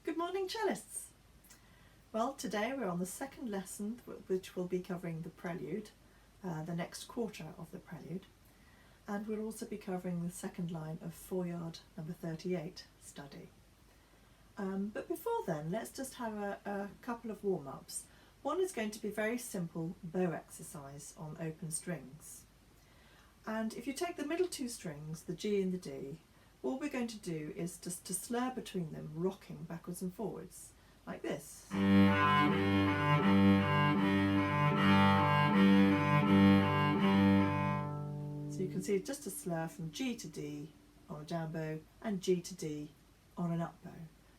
Good morning, cellists. Well, today we're on the second lesson, which will be covering the prelude, the next quarter of the prelude, and we'll also be covering the second line of Feuillard number 38 study. But before then, let's just have a couple of warm-ups. One is going to be very simple bow exercise on open strings. And if you take the middle two strings, the G and the D, all we're going to do is just to slur between them, rocking backwards and forwards, like this. So you can see just a slur from G to D on a down bow and G to D on an up bow.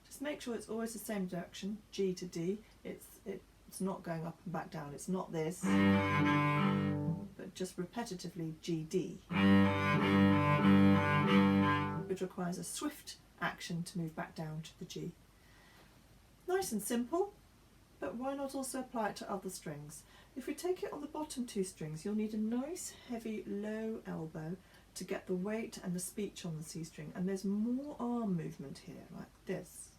Just make sure it's always the same direction, G to D. It's not going up and back down, it's not this, but just repetitively GD, which requires a swift action to move back down to the G. Nice and simple, but why not also apply it to other strings? If we take it on the bottom two strings, you'll need a nice heavy low elbow to get the weight and the speech on the C string, and there's more arm movement here, like this.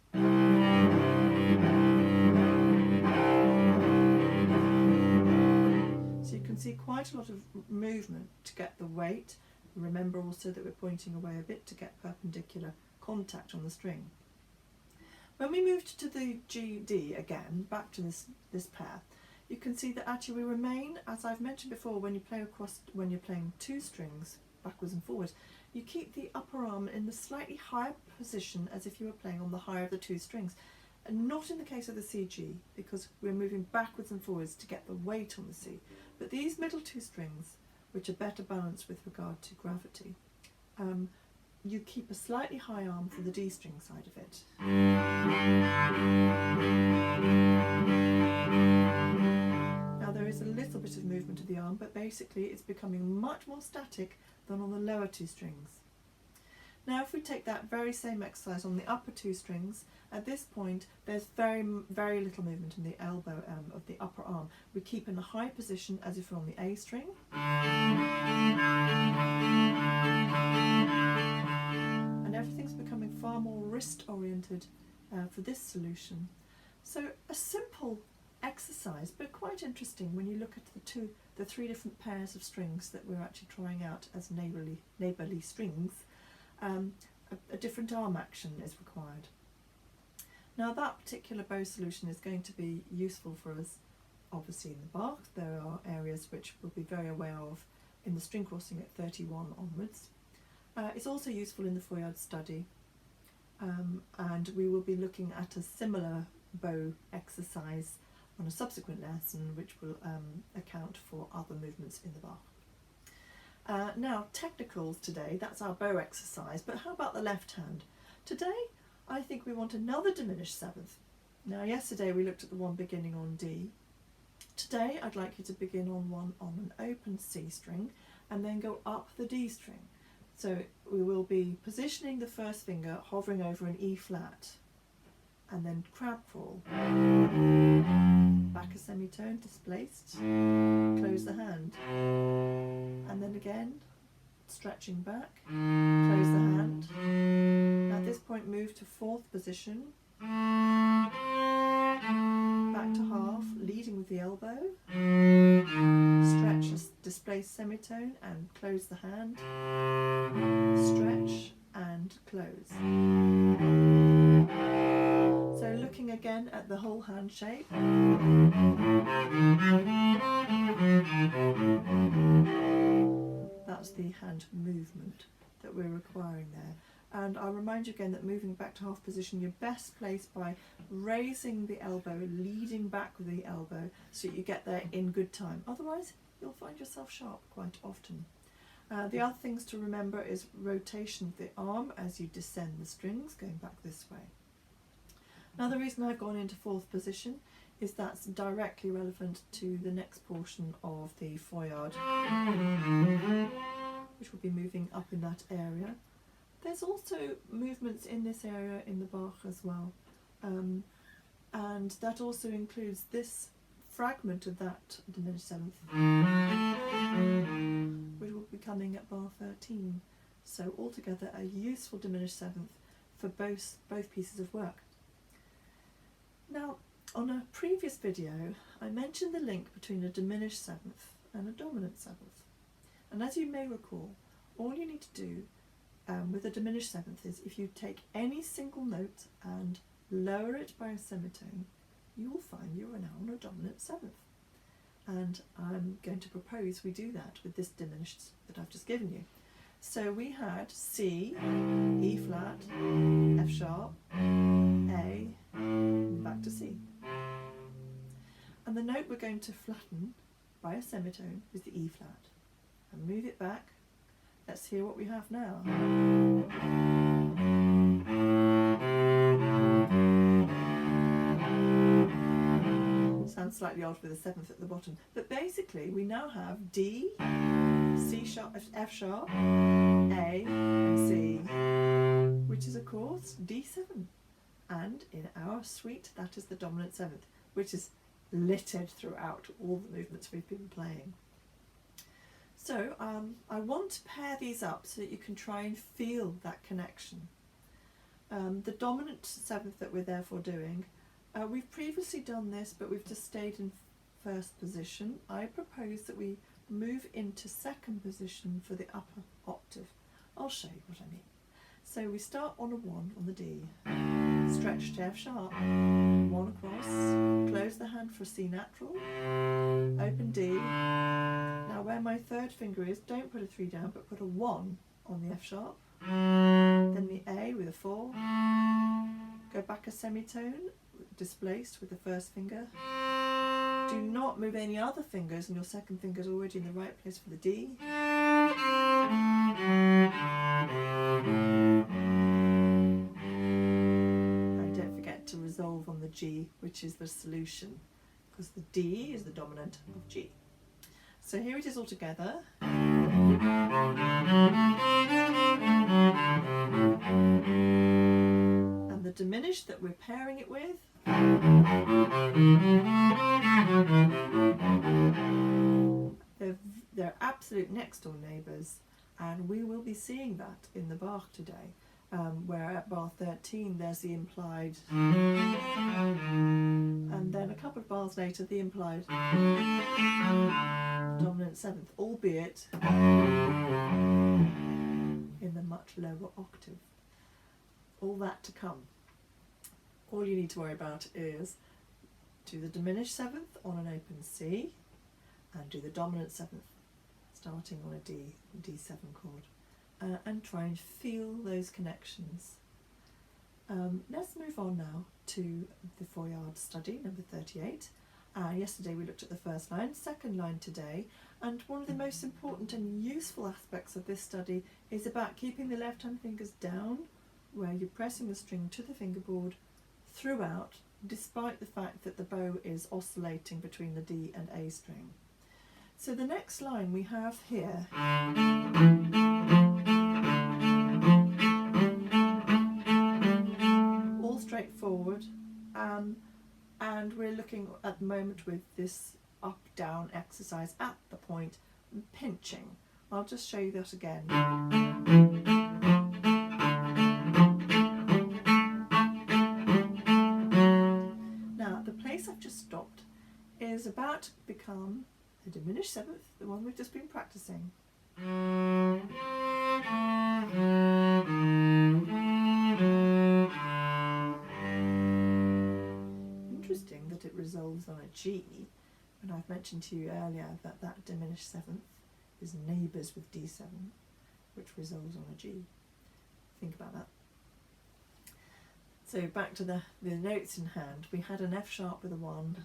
So you can see quite a lot of movement to get the weight. Remember also that we're pointing away a bit to get perpendicular contact on the string. When we moved to the G-D again, back to this pair, you can see that actually we remain, as I've mentioned before, when you're playing two strings backwards and forwards, you keep the upper arm in the slightly higher position as if you were playing on the higher of the two strings. And not in the case of the C-G, because we're moving backwards and forwards to get the weight on the C. But these middle two strings, which are better balanced with regard to gravity, you keep a slightly high arm for the D string side of it. Now there is a little bit of movement of the arm, but basically it's becoming much more static than on the lower two strings. Now if we take that very same exercise on the upper two strings, at this point there's very little movement in the elbow of the upper arm. We keep in a high position as if we're on the A string. And everything's becoming far more wrist oriented for this solution. So a simple exercise, but quite interesting when you look at the three different pairs of strings that we're actually trying out as neighbourly strings. A different arm action is required. Now that particular bow solution is going to be useful for us obviously in the Bach. There are areas which we'll be very aware of in the string crossing at 31 onwards. It's also useful in the Feuillard study, and we will be looking at a similar bow exercise on a subsequent lesson which will account for other movements in the Bach. Now technicals today, that's our bow exercise, but how about the left hand? Today I think we want another diminished seventh. Now yesterday we looked at the one beginning on D. Today I'd like you to begin on one on an open C string and then go up the D string. So we will be positioning the first finger hovering over an E flat and then crab crawl. Back a semitone displaced, close the hand, and then again stretching back, close the hand. At this point move to fourth position, back to half, leading with the elbow, stretch a displaced semitone and close the hand, stretch and close. So looking again at the whole hand shape. That's the hand movement that we're requiring there. And I'll remind you again that moving back to half position, you're best placed by raising the elbow, leading back with the elbow so that you get there in good time. Otherwise, you'll find yourself sharp quite often. The other things to remember is rotation of the arm as you descend the strings, going back this way. Now the reason I've gone into fourth position is that's directly relevant to the next portion of the Feuillard, which will be moving up in that area. There's also movements in this area in the Bach as well, and that also includes this fragment of that diminished seventh, which will be coming at bar 13. So altogether a useful diminished seventh for both pieces of work. Now, on a previous video, I mentioned the link between a diminished seventh and a dominant seventh. And as you may recall, all you need to do with a diminished seventh is if you take any single note and lower it by a semitone, you will find you are now on a dominant seventh. And I'm going to propose we do that with this diminished that I've just given you. So we had C, E flat, F sharp, A, back to C. And the note we're going to flatten by a semitone is the E flat. And move it back. Let's hear what we have now. Sounds slightly odd with a seventh at the bottom, but basically we now have D, C sharp, F sharp, A, and C, which is of course D7. And in our suite, that is the dominant seventh, which is littered throughout all the movements we've been playing. So I want to pair these up so that you can try and feel that connection. The dominant seventh that we're therefore doing, we've previously done this, but we've just stayed in first position. I propose that we move into second position for the upper octave. I'll show you what I mean. So we start on a 1 on the D, stretch to F sharp, 1 across, close the hand for C natural, open D. Now where my third finger is, don't put a 3 down, but put a 1 on the F sharp, then the A with a 4, go back a semitone, displaced with the first finger. Do not move any other fingers, and your second finger is already in the right place for the D. And don't forget to resolve on the G, which is the solution, because the D is the dominant of G. So here it is all together. And the diminished that we're pairing it with they're absolute next door neighbours, and we will be seeing that in the Bach today, where at bar 13 there's the implied, and then a couple of bars later the implied dominant seventh, albeit in the much lower octave. All that to come. All you need to worry about is do the diminished seventh on an open C, and do the dominant seventh starting on a D7 chord, and try and feel those connections. Let's move on now to the Feuillard study, number 38. Yesterday we looked at the first line, second line today, and one of the most important and useful aspects of this study is about keeping the left hand fingers down, where you're pressing the string to the fingerboard throughout, despite the fact that the bow is oscillating between the D and A string. So the next line we have here all straightforward, and we're looking at the moment with this up-down exercise at the point and pinching. I'll just show you that again. Now the place I've just stopped is about to become the diminished seventh, the one we've just been practicing. Interesting that it resolves on a G, and I've mentioned to you earlier that that diminished seventh is neighbours with D7, which resolves on a G. Think about that. So back to the notes in hand. We had an F sharp with a 1.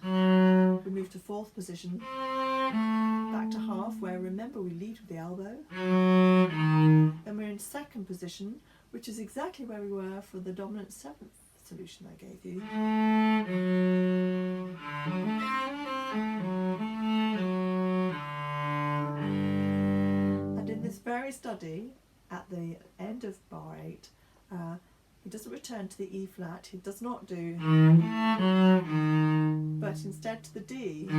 We moved to fourth position, back to half, where remember we lead with the elbow. Then we're in second position, which is exactly where we were for the dominant seventh solution I gave you. And in this very study, at the end of bar 8, he doesn't return to the E flat, he does not do, but instead to the D, which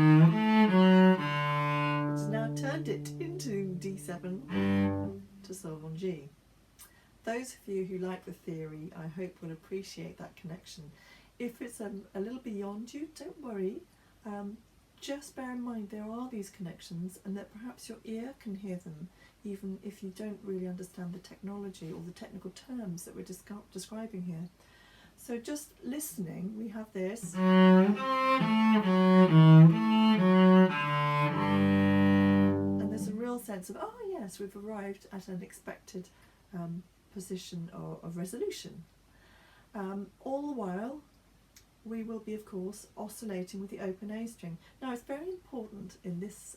has now turned it into D7 to solve on G. Those of you who like the theory, I hope will appreciate that connection. if it's a little beyond you, don't worry. Just bear in mind there are these connections, and that perhaps your ear can hear them, even if you don't really understand the technology or the technical terms that we're describing here. So just listening, we have this. And there's a real sense of, oh yes, we've arrived at an expected position of resolution. All the while, we will be, of course, oscillating with the open A string. Now, it's very important in this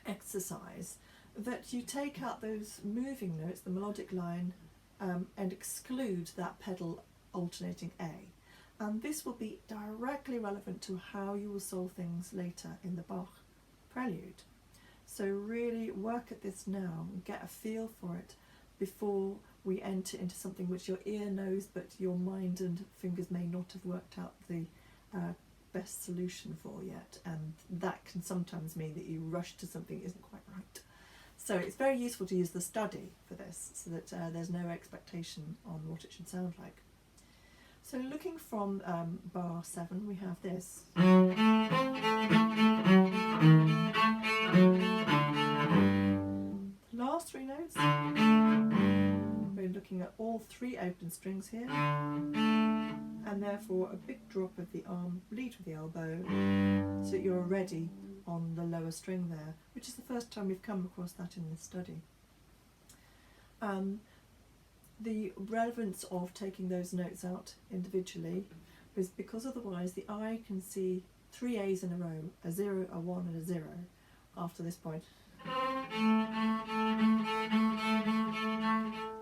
exercise that you take out those moving notes, the melodic line, and exclude that pedal alternating A. And this will be directly relevant to how you will solve things later in the Bach Prelude. So really work at this now and get a feel for it before we enter into something which your ear knows but your mind and fingers may not have worked out the best solution for yet, and that can sometimes mean that you rush to something that isn't quite right. So it's very useful to use the study for this, so that there's no expectation on what it should sound like. So looking from bar 7, we have this. Last 3 notes, we're looking at all 3 open strings here, and therefore a big drop of the arm, lead with the elbow, so that you're already on the lower string there, which is the first time we've come across that in this study. The relevance of taking those notes out individually is because otherwise the eye can see 3 A's in a row, a 0, a 1 and a 0 after this point.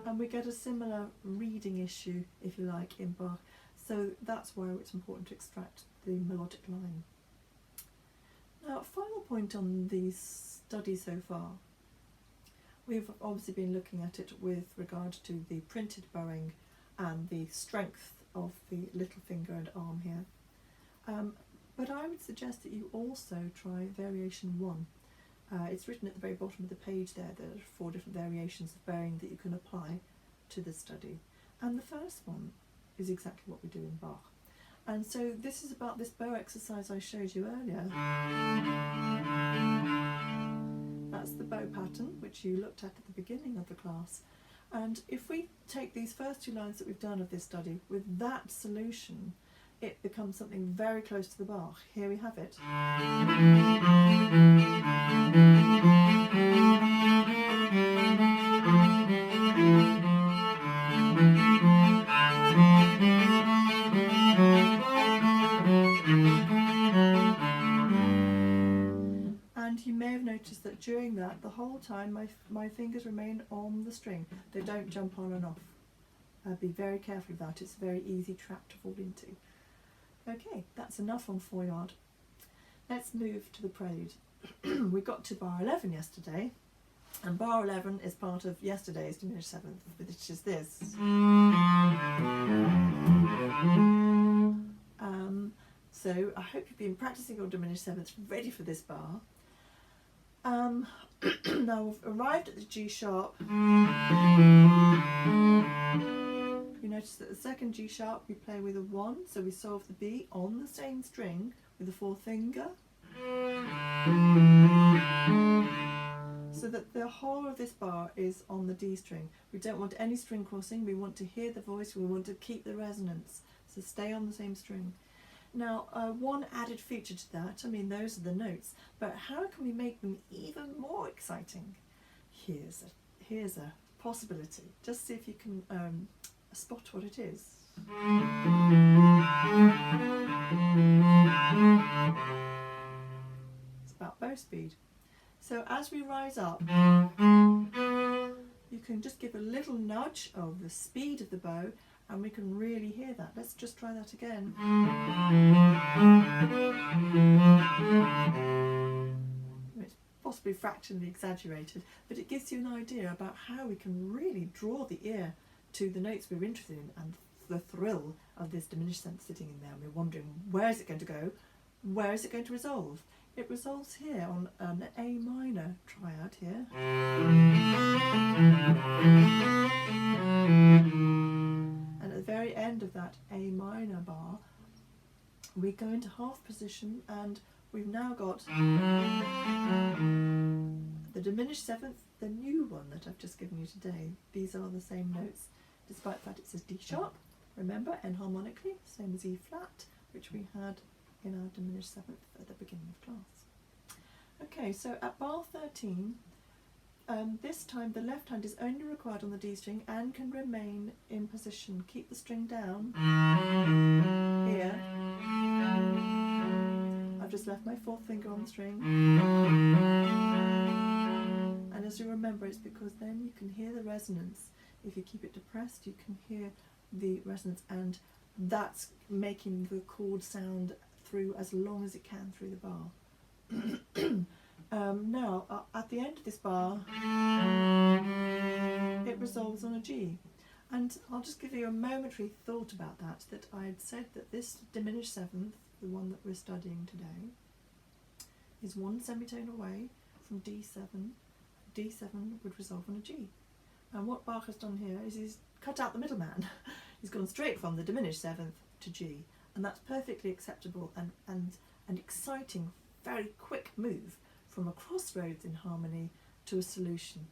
And we get a similar reading issue, if you like, in Bach. So that's why it's important to extract the melodic line. Now, a final point on the study so far. We've obviously been looking at it with regard to the printed bowing and the strength of the little finger and arm here. But I would suggest that you also try variation 1. It's written at the very bottom of the page there. There are 4 different variations of bowing that you can apply to this study. And the first one is exactly what we do in Bach. And so this is about this bow exercise I showed you earlier. That's the bow pattern, which you looked at the beginning of the class. And if we take these first 2 lines that we've done of this study with that solution, it becomes something very close to the Bach. Here we have it. And you may have noticed that during that, the whole time, my fingers remain on the string. They don't jump on and off. Be very careful of that. It's a very easy trap to fall into. Okay, that's enough on Feuillard. Let's move to the Prelude. We got to bar 11 yesterday, and bar 11 is part of yesterday's diminished 7th, which is this. So I hope you've been practicing your diminished 7ths ready for this bar. Now we've arrived at the G sharp. You notice that the second G sharp we play with a 1, so we solve the B on the same string with the 4th finger. So that the whole of this bar is on the D string. We don't want any string crossing, we want to hear the voice, we want to keep the resonance, so stay on the same string. Now, one added feature to that, I mean those are the notes, but how can we make them even more exciting? Here's a possibility. Just see if you can spot what it is. It's about bow speed. So as we rise up, you can just give a little nudge of the speed of the bow, and we can really hear that. Let's just try that again. It's possibly fractionally exaggerated, but it gives you an idea about how we can really draw the ear to the notes we're interested in and the thrill of this diminished sense sitting in there. And we're wondering, where is it going to go? Where is it going to resolve? It resolves here on an A minor triad here. And at the very end of that A minor bar, we go into half position, and we've now got the diminished seventh, the new one that I've just given you today. These are the same notes, despite the fact it says D sharp. Remember, enharmonically, same as E flat, which we had in our diminished seventh at the beginning of class. Okay, so at bar 13, this time the left hand is only required on the D string and can remain in position. Keep the string down here. I've just left my fourth finger on the string. And as you remember, it's because then you can hear the resonance. If you keep it depressed, you can hear the resonance, and that's making the chord sound through as long as it can through the bar. Now, at the end of this bar, it resolves on a G. And I'll just give you a momentary thought about that I had said that this diminished seventh, the one that we're studying today, is one semitone away from D7. D7 would resolve on a G. And what Bach has done here is he's cut out the middleman. He's gone straight from the diminished seventh to G. And that's perfectly acceptable and an exciting, very quick move from a crossroads in harmony to a solution.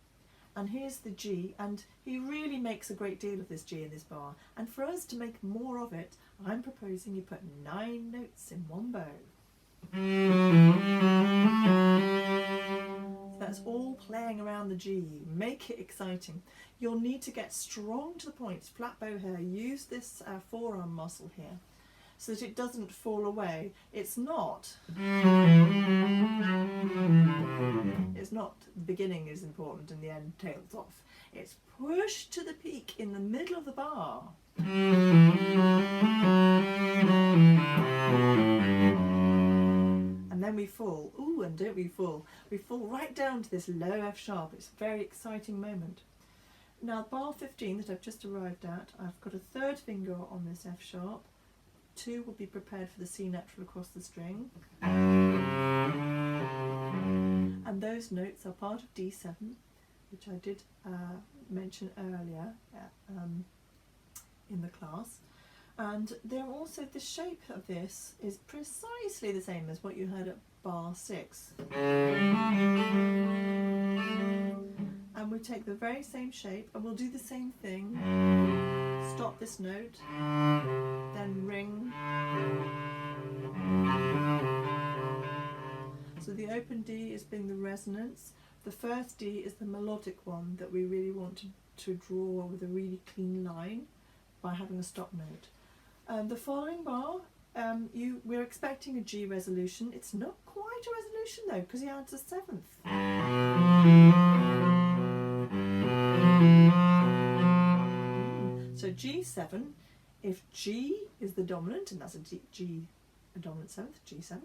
And here's the G, and he really makes a great deal of this G in this bar. And for us to make more of it, I'm proposing you put 9 notes in one bow. So that's all playing around the G. Make it exciting. You'll need to get strong to the point. Flat bow here. Use this forearm muscle here, so that it doesn't fall away. It's not the beginning is important and the end tails off. It's push to the peak in the middle of the bar. And then we fall. Ooh, and don't we fall? We fall right down to this low F sharp. It's a very exciting moment. Now, bar 15 that I've just arrived at, I've got a third finger on this F sharp. 2 will be prepared for the C natural across the string. And those notes are part of D7, which I did mention earlier in the class. And they're also, the shape of this is precisely the same as what you had at bar 6. And we take the very same shape and we'll do the same thing. Stop this note, then ring. So the open D is being the resonance. The first D is the melodic one that we really want to draw with a really clean line by having a stop note. The following bar, we're expecting a G resolution. It's not quite a resolution though, because he adds a seventh. So G7, if G is the dominant, and that's a dominant seventh, G7,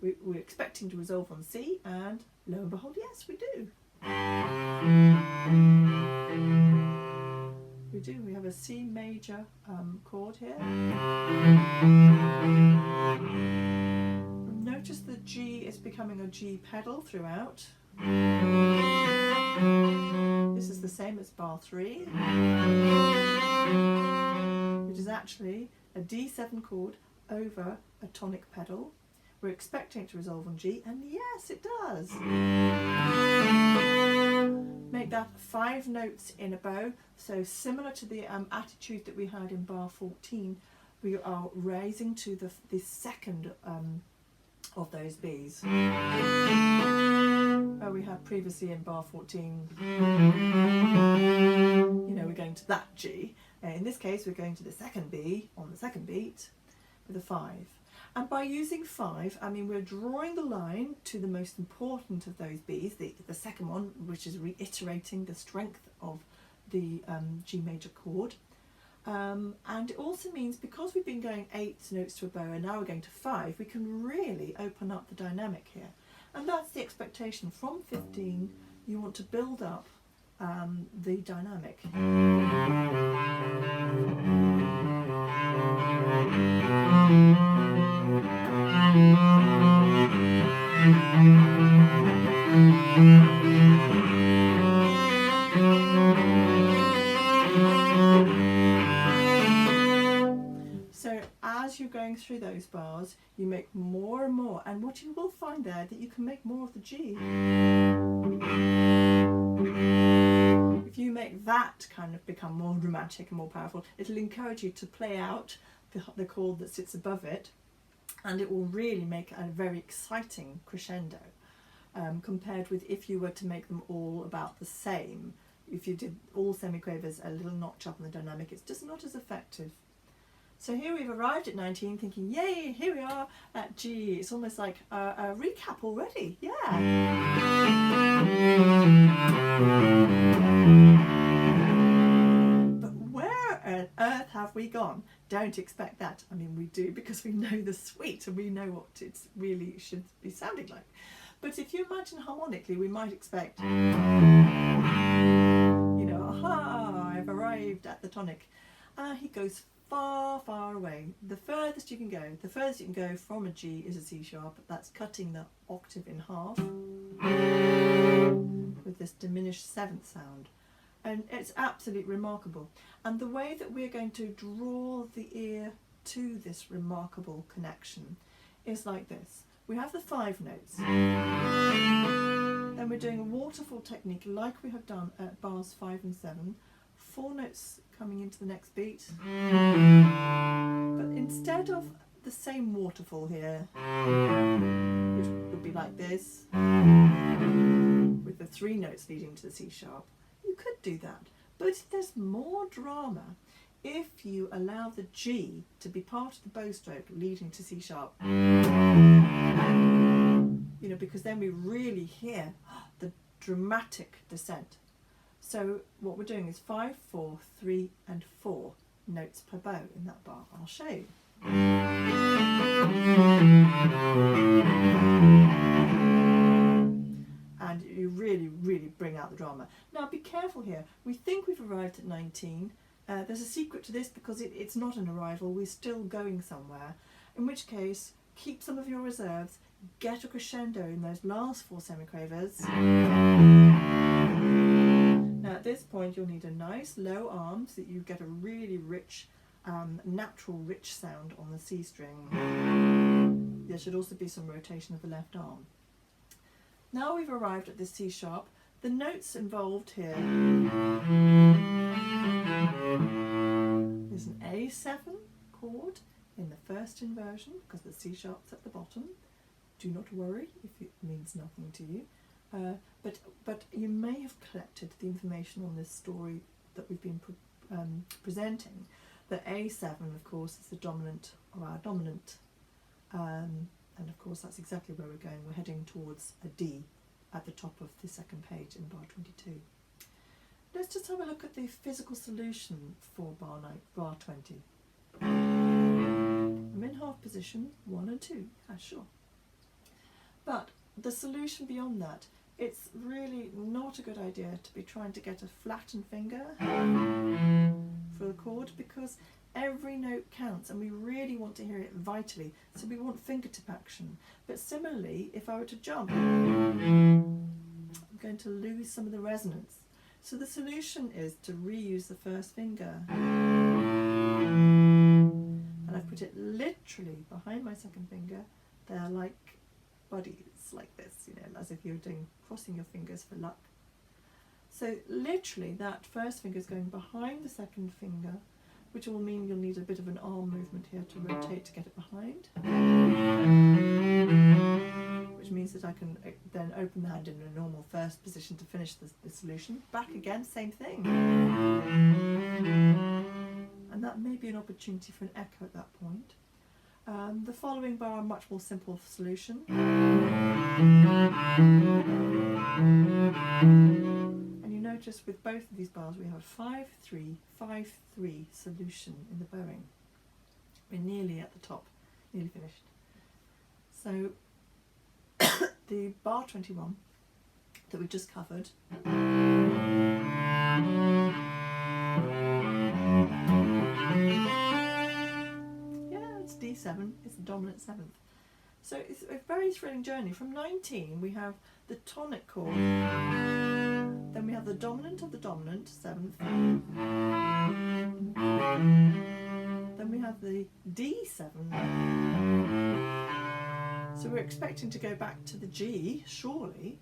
we're expecting to resolve on C, and lo and behold, yes, we do. We do. We have a C major chord here. Notice the G is becoming a G pedal throughout. This is the same as bar 3, which is actually a D7 chord over a tonic pedal. We're expecting it to resolve on G, and yes, it does. Make that 5 notes in a bow. So similar to the attitude that we had in bar 14, we are raising to the second of those Bs. Where we had previously in bar 14, we're going to that G. In this case, we're going to the second B on the second beat with a 5. And by using 5, I mean we're drawing the line to the most important of those Bs, the second one, which is reiterating the strength of the G major chord. And it also means, because we've been going 8 notes to a bow and now we're going to 5, we can really open up the dynamic here. And that's the expectation. From 15, you want to build up the dynamic. So as you're going through those bars, you make more and more, and what you will find there that you can make more of the G. If you make that kind of become more dramatic and more powerful, it'll encourage you to play out the chord that sits above it, and it will really make a very exciting crescendo, compared with if you were to make them all about the same. If you did all semiquavers a little notch up in the dynamic, it's just not as effective. So here we've arrived at 19 thinking, yay, here we are at G. It's almost like a recap already, yeah. But where on earth have we gone? Don't expect that. I mean, we do, because we know the suite and we know what it really should be sounding like. But if you imagine harmonically, we might expect, you know, aha, I've arrived at the tonic. He goes far, far away. The furthest you can go from a G is a C sharp. That's cutting the octave in half with this diminished seventh sound. And it's absolutely remarkable. And the way that we're going to draw the ear to this remarkable connection is like this. We have the 5 notes. Then we're doing a waterfall technique like we have done at bars 5 and 7. 4 notes coming into the next beat. But instead of the same waterfall here, which would be like this, with the 3 notes leading to the C sharp, you could do that. But there's more drama if you allow the G to be part of the bow stroke leading to C sharp. You know, because then we really hear the dramatic descent. So what we're doing is 5, 4, 3 and 4 notes per bow in that bar. I'll show you. And you really, really bring out the drama. Now be careful here. We think we've arrived at 19. There's a secret to this, because it's not an arrival. We're still going somewhere. In which case, keep some of your reserves. Get a crescendo in those last 4 semiquavers. Now at this point you'll need a nice low arm so that you get a really rich, natural rich sound on the C string. There should also be some rotation of the left arm. Now we've arrived at the C sharp. The notes involved here is an A7 chord in the first inversion, because the C sharp's at the bottom. Do not worry if it means nothing to you. But you may have collected the information on this story that we've been presenting. That A7, of course, is the dominant, or our dominant, and of course that's exactly where we're going. We're heading towards a D at the top of the second page in bar 22. Let's just have a look at the physical solution for bar 20. I'm in half position, 1 and 2, yeah, sure. But the solution beyond that, it's really not a good idea to be trying to get a flattened finger for the chord, because every note counts and we really want to hear it vitally, so we want fingertip action. But similarly, if I were to jump, I'm going to lose some of the resonance. So the solution is to reuse the first finger. And I've put it literally behind my second finger. They're like buddies, like this, you know, as if you're crossing your fingers for luck. So literally that first finger is going behind the second finger, which will mean you'll need a bit of an arm movement here to rotate to get it behind, which means that I can then open the hand in a normal first position to finish the solution. Back again, same thing. And that may be an opportunity for an echo at that point. The following bar, a much more simple solution. And you notice with both of these bars we have a 5-3, 5-3 solution in the bowing. We're nearly at the top, nearly finished. So the bar 21 that we just covered, D7 is the dominant 7th. So it's a very thrilling journey. From 19 we have the tonic chord, then we have the dominant of the dominant 7th, then we we have the D7. So we're expecting to go back to the G, surely,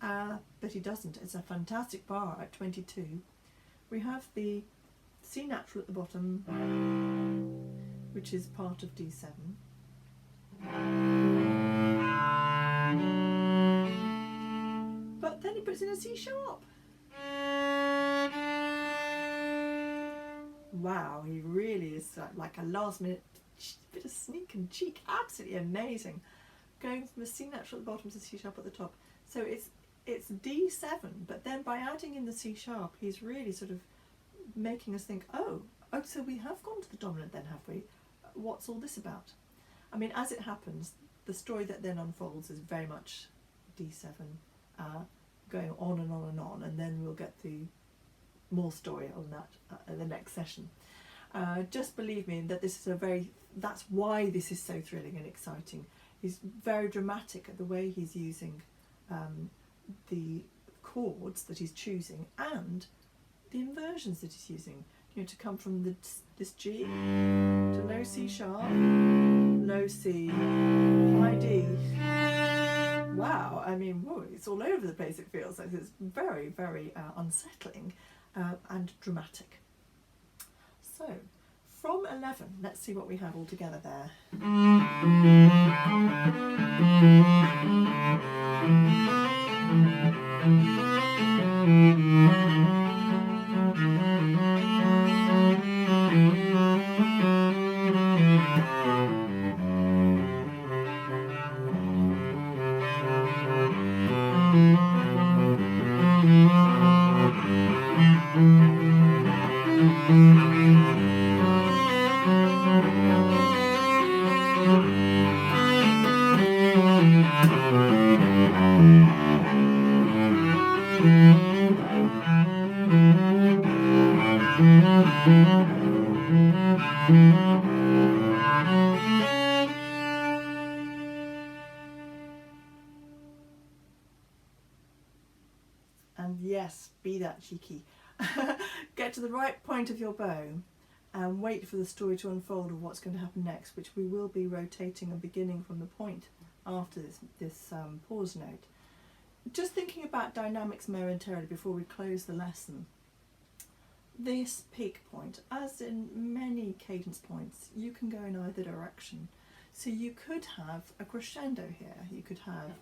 but he doesn't. It's a fantastic bar at 22. We have the C natural at the bottom, which is part of D7. But then he puts in a C sharp. Wow, he really is like a last minute bit of sneak and cheek. Absolutely amazing. Going from a C natural at the bottom to C sharp at the top. So it's D7, but then by adding in the C sharp, he's really sort of making us think, oh, so we have gone to the dominant then, have we? What's all this about? I mean, as it happens, the story that then unfolds is very much D7, going on and on and on, and then we'll get the more story on that in the next session. Just believe me that this is that's why this is so thrilling and exciting. He's very dramatic at the way he's using the chords that he's choosing and the inversions that he's using. You know, to come from this G to low C sharp, low C, high D. Wow, I mean, whoa, it's all over the place, it feels like. It's very, very unsettling and dramatic. So, from 11, let's see what we have all together there. And yes, be that cheeky. Get to the right point of your bow and wait for the story to unfold of what's going to happen next, which we will be rotating and beginning from the point after this pause note. Just thinking about dynamics momentarily before we close the lesson. This peak point, as in many cadence points, you can go in either direction. So you could have a crescendo here. You could have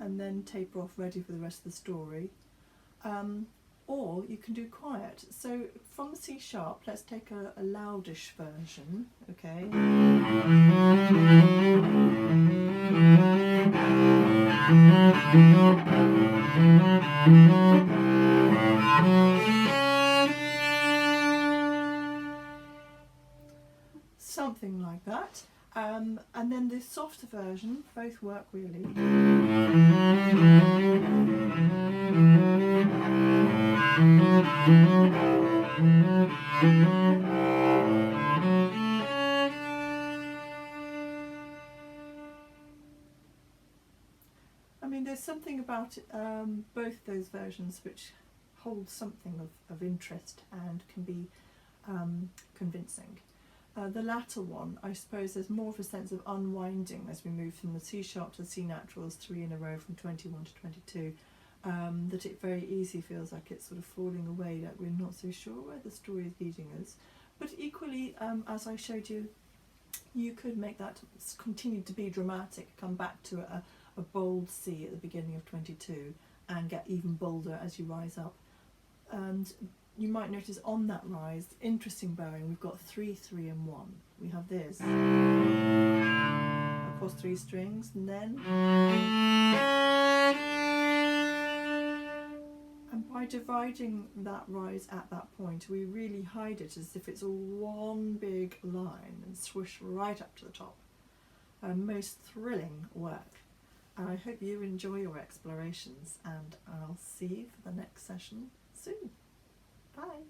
and then taper off, ready for the rest of the story. Or you can do quiet. So from the C sharp, let's take a loudish version, okay? Something like that. And then the softer version, both work really. I mean, there's something about both those versions which hold something of interest and can be convincing. The latter one, I suppose there's more of a sense of unwinding as we move from the C sharp to the C naturals, 3 in a row from 21 to 22, that it very easily feels like it's sort of falling away, that we're not so sure where the story is leading us. But equally, as I showed you, you could make that continue to be dramatic, come back to a bold C at the beginning of 22 and get even bolder as you rise up. And you might notice on that rise, interesting bowing, we've got 3, 3 and 1. We have this across 3 strings, and then, and by dividing that rise at that point, we really hide it as if it's all one big line and swoosh right up to the top. Most thrilling work. And I hope you enjoy your explorations, and I'll see you for the next session soon. Bye.